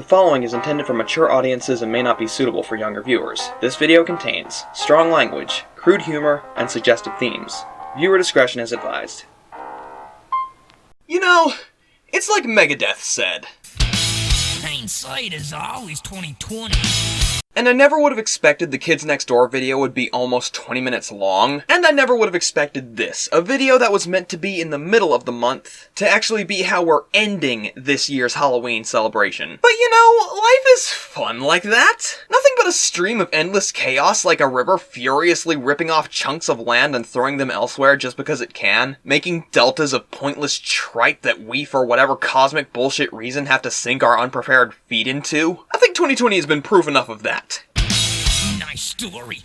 The following is intended for mature audiences and may not be suitable for younger viewers. This video contains strong language, crude humor, and suggestive themes. Viewer discretion is advised. You know, it's like Megadeth said. Hindsight is always 20/20. And I never would have expected the Kids Next Door video would be almost 20 minutes long. And I never would have expected this, a video that was meant to be in the middle of the month, to actually be how we're ending this year's Halloween celebration. But you know, life is fun like that. Nothing but a stream of endless chaos like a river furiously ripping off chunks of land and throwing them elsewhere just because it can, making deltas of pointless tripe that we, for whatever cosmic bullshit reason, have to sink our unprepared feet into. I think 2020 has been proof enough of that. Nice story.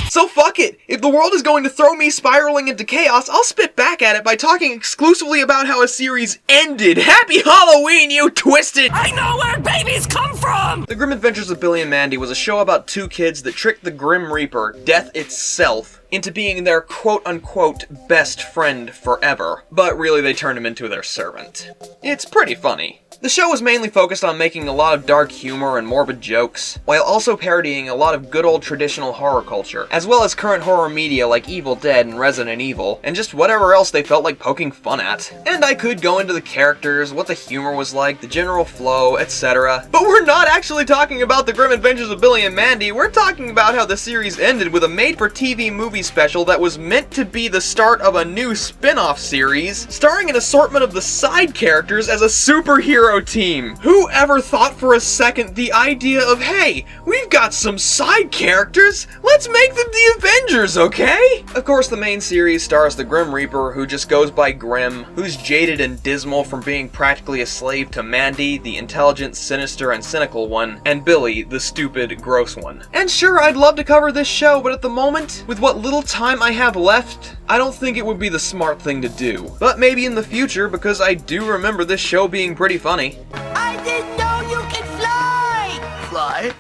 So fuck it! If the world is going to throw me spiraling into chaos, I'll spit back at it by talking exclusively about how a series ended! Happy Halloween, you twisted! I know where babies come from! The Grim Adventures of Billy and Mandy was a show about two kids that tricked the Grim Reaper, death itself, into being their quote-unquote best friend forever. But really, they turned him into their servant. It's pretty funny. The show was mainly focused on making a lot of dark humor and morbid jokes, while also parodying a lot of good old traditional horror culture, as well as current horror media like Evil Dead and Resident Evil, and just whatever else they felt like poking fun at. And I could go into the characters, what the humor was like, the general flow, etc. But we're not actually talking about the Grim Adventures of Billy and Mandy, we're talking about how the series ended with a made-for-TV movie special that was meant to be the start of a new spin-off series, starring an assortment of the side characters as a superhero team. Who ever thought for a second the idea of, hey, we've got some side characters, let's make them the Avengers, okay? Of course, the main series stars the Grim Reaper, who just goes by Grim, who's jaded and dismal from being practically a slave to Mandy, the intelligent, sinister, and cynical one, and Billy, the stupid, gross one. And sure, I'd love to cover this show, but at the moment, with what little time I have left, I don't think it would be the smart thing to do. But maybe in the future, because I do remember this show being pretty funny. I didn't know you could fly! Fly?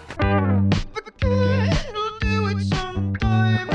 But the kid will do it sometime.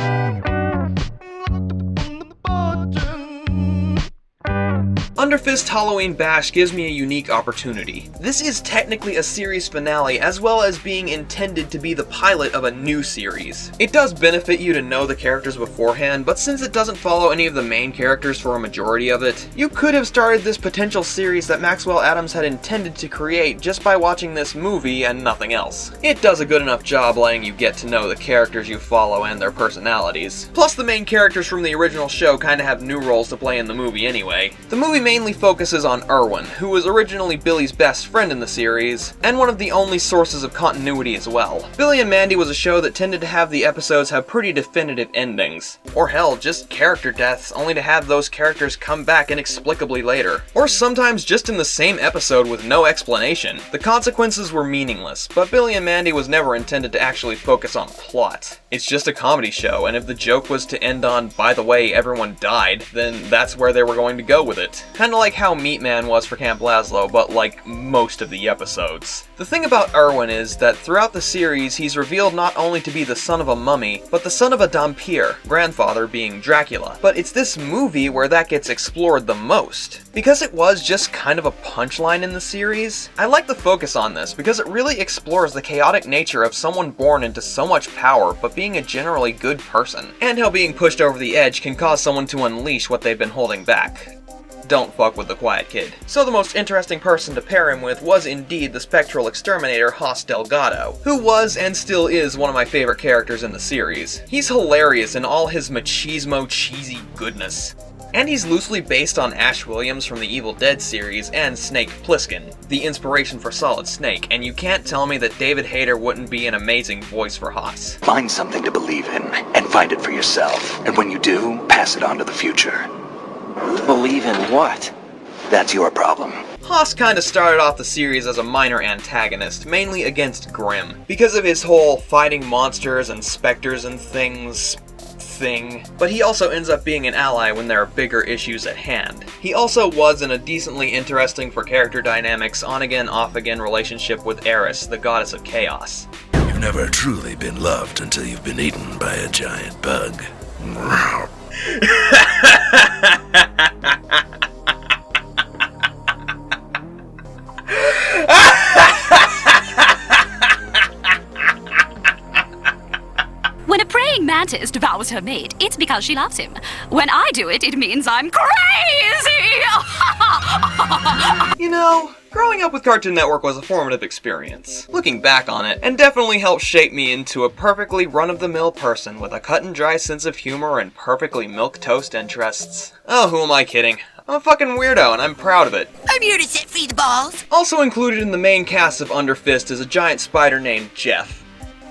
Underfist Halloween Bash gives me a unique opportunity. This is technically a series finale, as well as being intended to be the pilot of a new series. It does benefit you to know the characters beforehand, but since it doesn't follow any of the main characters for a majority of it, you could have started this potential series that Maxwell Adams had intended to create just by watching this movie and nothing else. It does a good enough job letting you get to know the characters you follow and their personalities. Plus, the main characters from the original show kinda have new roles to play in the movie anyway. The movie mainly focuses on Erwin, who was originally Billy's best friend in the series, and one of the only sources of continuity as well. Billy and Mandy was a show that tended to have the episodes have pretty definitive endings. Or hell, just character deaths, only to have those characters come back inexplicably later. Or sometimes just in the same episode with no explanation. The consequences were meaningless, but Billy and Mandy was never intended to actually focus on plot. It's just a comedy show, and if the joke was to end on, by the way, everyone died, then that's where they were going to go with it. Kinda like how Meat Man was for Camp Lazlo, but like most of the episodes. The thing about Erwin is that throughout the series, he's revealed not only to be the son of a mummy, but the son of a Dhampir, grandfather being Dracula. But it's this movie where that gets explored the most. Because it was just kind of a punchline in the series, I like the focus on this because it really explores the chaotic nature of someone born into so much power but being a generally good person, and how being pushed over the edge can cause someone to unleash what they've been holding back. Don't fuck with the quiet kid. So the most interesting person to pair him with was indeed the spectral exterminator Hoss Delgado, who was and still is one of my favorite characters in the series. He's hilarious in all his machismo cheesy goodness. And he's loosely based on Ash Williams from the Evil Dead series and Snake Plissken, the inspiration for Solid Snake, and you can't tell me that David Hayter wouldn't be an amazing voice for Hoss. Find something to believe in, and find it for yourself. And when you do, pass it on to the future. Believe in what? That's your problem. Hoss kinda started off the series as a minor antagonist, mainly against Grimm, because of his whole fighting monsters and specters and things thing, but he also ends up being an ally when there are bigger issues at hand. He also was in a decently interesting for character dynamics on-again, off-again relationship with Eris, the goddess of chaos. You've never truly been loved until you've been eaten by a giant bug. scientist vows her mate, it's because she loves him. When I do it, it means I'm crazy! You know, growing up with Cartoon Network was a formative experience. Looking back on it, and definitely helped shape me into a perfectly run-of-the-mill person with a cut-and-dry sense of humor and perfectly milquetoast interests. Oh, who am I kidding? I'm a fucking weirdo, and I'm proud of it. I'm here to set free the balls. Also included in the main cast of Underfist is a giant spider named Jeff.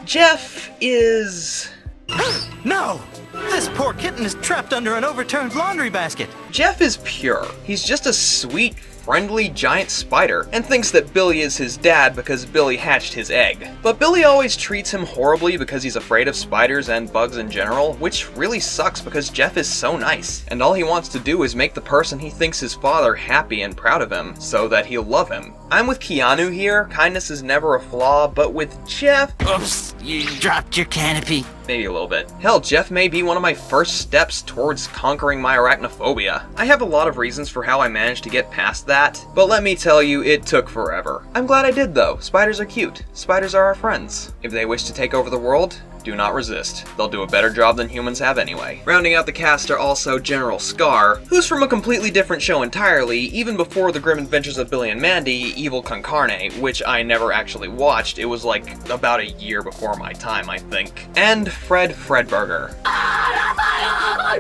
Jeff is... No! This poor kitten is trapped under an overturned laundry basket. Jeff is pure. He's just a sweet, friendly giant spider, and thinks that Billy is his dad because Billy hatched his egg. But Billy always treats him horribly because he's afraid of spiders and bugs in general, which really sucks because Jeff is so nice, and all he wants to do is make the person he thinks his father happy and proud of him, so that he'll love him. I'm with Keanu here, kindness is never a flaw, but with Jeff... Oops, you dropped your canopy. Maybe a little bit. Hell, Jeff may be one of my first steps towards conquering my arachnophobia. I have a lot of reasons for how I managed to get past that, but let me tell you, it took forever. I'm glad I did though. Spiders are cute. Spiders are our friends. If they wish to take over the world, do not resist. They'll do a better job than humans have anyway. Rounding out the cast are also General Scar, who's from a completely different show entirely, even before the Grim Adventures of Billy and Mandy, Evil Con Carne, which I never actually watched. It was like about a year before my time, I think. And Fred Fredburger.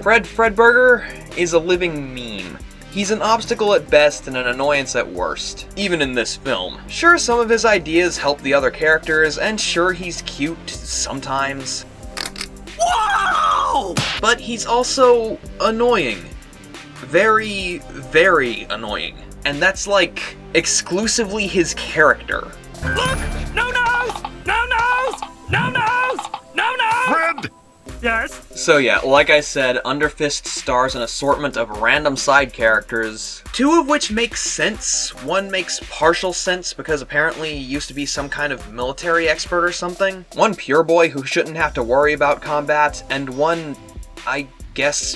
Fred Fredburger is a living meme. He's an obstacle at best and an annoyance at worst, even in this film. Sure, some of his ideas help the other characters, and sure, he's cute sometimes. Whoa! But he's also annoying. Very, very annoying. And that's like, exclusively his character. Look! No nose! No nose! No nose! No nose! Fred! Yes? So yeah, like I said, Underfist stars an assortment of random side characters, two of which make sense. One makes partial sense because apparently he used to be some kind of military expert or something. One pure boy who shouldn't have to worry about combat, and one, I guess,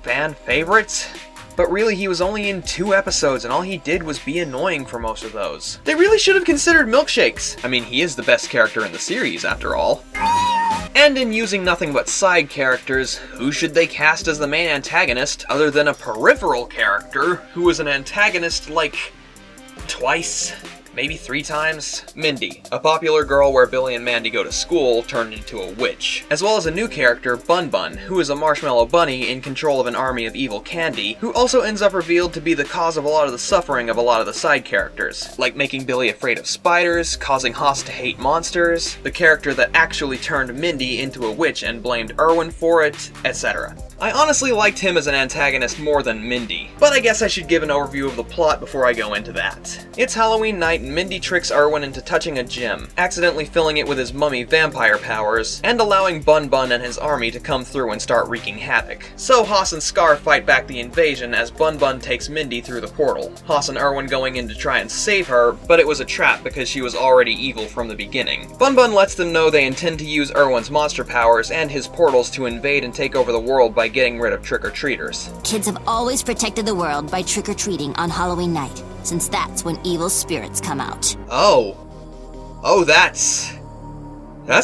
fan favorite? But really, he was only in 2 episodes, and all he did was be annoying for most of those. They really should have considered Milkshakes. I mean, he is the best character in the series, after all. And in using nothing but side characters, who should they cast as the main antagonist other than a peripheral character who was an antagonist, like, twice? Maybe 3 times? Mindy, a popular girl where Billy and Mandy go to school, turned into a witch. As well as a new character, Bun Bun, who is a marshmallow bunny in control of an army of evil candy, who also ends up revealed to be the cause of a lot of the suffering of a lot of the side characters, like making Billy afraid of spiders, causing Haas to hate monsters, the character that actually turned Mindy into a witch and blamed Erwin for it, etc. I honestly liked him as an antagonist more than Mindy, but I guess I should give an overview of the plot before I go into that. It's Halloween night and Mindy tricks Erwin into touching a gem, accidentally filling it with his mummy vampire powers, and allowing Bun Bun and his army to come through and start wreaking havoc. So Haas and Scar fight back the invasion as Bun Bun takes Mindy through the portal, Haas and Erwin going in to try and save her, but it was a trap because she was already evil from the beginning. Bun Bun lets them know they intend to use Erwin's monster powers and his portals to invade and take over the world by getting rid of trick-or-treaters. Kids have always protected the world by trick-or-treating on Halloween night, since that's when evil spirits come out. Oh, that's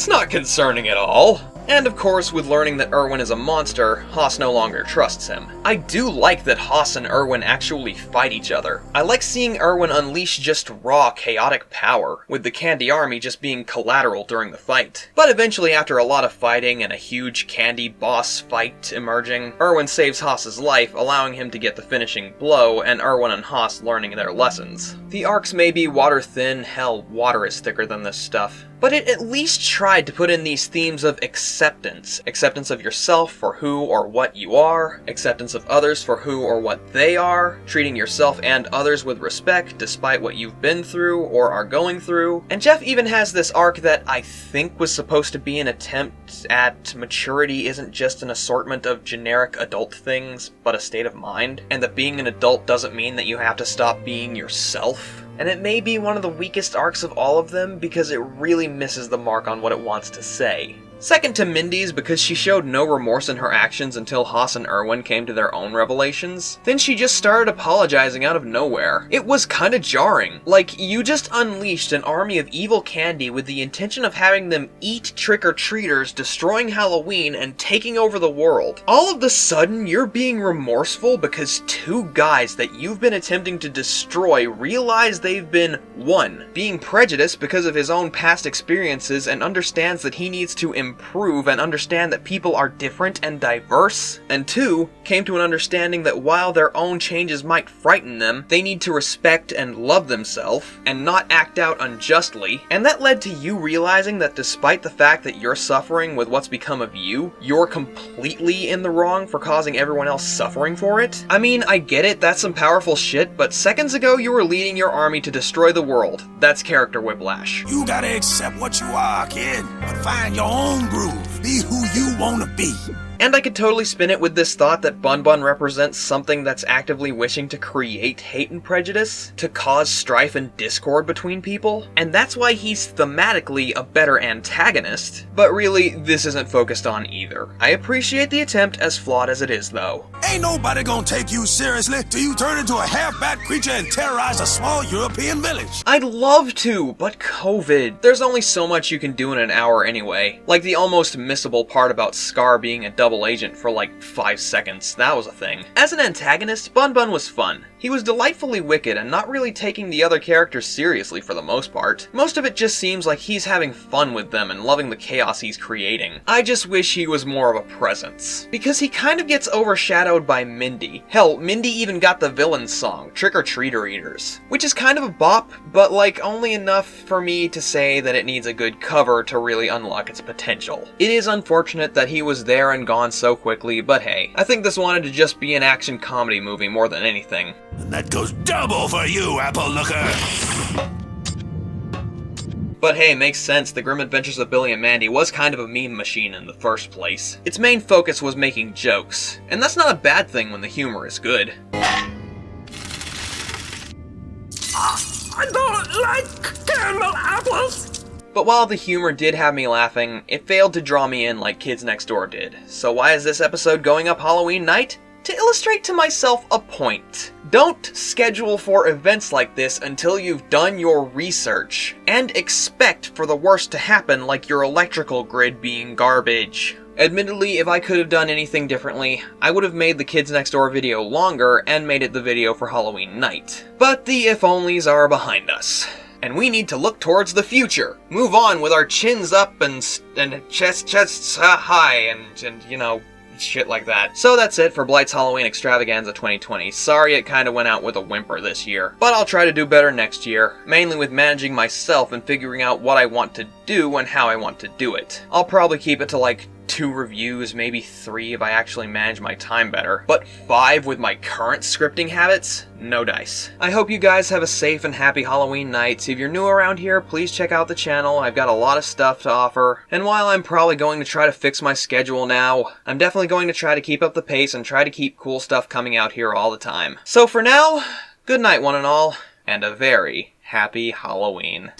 not concerning at all. And of course, with learning that Erwin is a monster, Haas no longer trusts him. I do like that Haas and Erwin actually fight each other. I like seeing Erwin unleash just raw, chaotic power, with the Candy Army just being collateral during the fight. But eventually, after a lot of fighting and a huge Candy boss fight emerging, Erwin saves Haas's life, allowing him to get the finishing blow, and Erwin and Haas learning their lessons. The arcs may be water thin, hell, water is thicker than this stuff. But it at least tried to put in these themes of acceptance. Acceptance of yourself for who or what you are, acceptance of others for who or what they are, treating yourself and others with respect despite what you've been through or are going through. And Jeff even has this arc that I think was supposed to be an attempt at maturity isn't just an assortment of generic adult things, but a state of mind, and that being an adult doesn't mean that you have to stop being yourself. And it may be one of the weakest arcs of all of them because it really misses the mark on what it wants to say. Second to Mindy's because she showed no remorse in her actions until Haas and Erwin came to their own revelations. Then she just started apologizing out of nowhere. It was kinda jarring. Like, you just unleashed an army of evil candy with the intention of having them eat trick-or-treaters, destroying Halloween, and taking over the world. All of a sudden, you're being remorseful because two guys that you've been attempting to destroy realize they've been, 1, being prejudiced because of his own past experiences and understands that he needs to improve and understand that people are different and diverse, and 2, came to an understanding that while their own changes might frighten them, they need to respect and love themselves and not act out unjustly. And that led to you realizing that despite the fact that you're suffering with what's become of you, you're completely in the wrong for causing everyone else suffering for it. I mean, I get it, that's some powerful shit, but seconds ago you were leading your army to destroy the world. That's character whiplash. You gotta accept what you are, kid, but find your own groove. Be who you wanna be. And I could totally spin it with this thought that Bun Bun represents something that's actively wishing to create hate and prejudice, to cause strife and discord between people, and that's why he's thematically a better antagonist. But really, this isn't focused on either. I appreciate the attempt, as flawed as it is, though. Ain't nobody gonna take you seriously till you turn into a half-bat creature and terrorize a small European village. I'd love to, but COVID. There's only so much you can do in an hour anyway. Like the almost missable part about Scar being a double agent for like 5 seconds. That was a thing. As an antagonist, Bun Bun was fun. He was delightfully wicked and not really taking the other characters seriously for the most part. Most of it just seems like he's having fun with them and loving the chaos he's creating. I just wish he was more of a presence. Because he kind of gets overshadowed by Mindy. Hell, Mindy even got the villain song, Trick-or-Treater Eaters, which is kind of a bop, but like only enough for me to say that it needs a good cover to really unlock its potential. It is unfortunate that he was there and gone so quickly, but hey, I think this wanted to just be an action comedy movie more than anything. And that goes double for you, Apple Looker! But hey, makes sense, the Grim Adventures of Billy and Mandy was kind of a meme machine in the first place. Its main focus was making jokes, and that's not a bad thing when the humor is good. I don't like caramel apples! But while the humor did have me laughing, it failed to draw me in like Kids Next Door did. So why is this episode going up Halloween night? To illustrate to myself a point. Don't schedule for events like this until you've done your research, and expect for the worst to happen, like your electrical grid being garbage. Admittedly, if I could have done anything differently, I would have made the Kids Next Door video longer and made it the video for Halloween night. But the if-onlys are behind us. And we need to look towards the future. Move on with our chins up and chests high and you know, shit like that. So that's it for Blight's Halloween Extravaganza 2020. Sorry it kinda went out with a whimper this year. But I'll try to do better next year, mainly with managing myself and figuring out what I want to do and how I want to do it. I'll probably keep it to like 2 reviews, maybe 3 if I actually manage my time better. But 5 with my current scripting habits? No dice. I hope you guys have a safe and happy Halloween night. If you're new around here, please check out the channel. I've got a lot of stuff to offer. And while I'm probably going to try to fix my schedule now, I'm definitely going to try to keep up the pace and try to keep cool stuff coming out here all the time. So for now, good night one and all, and a very happy Halloween.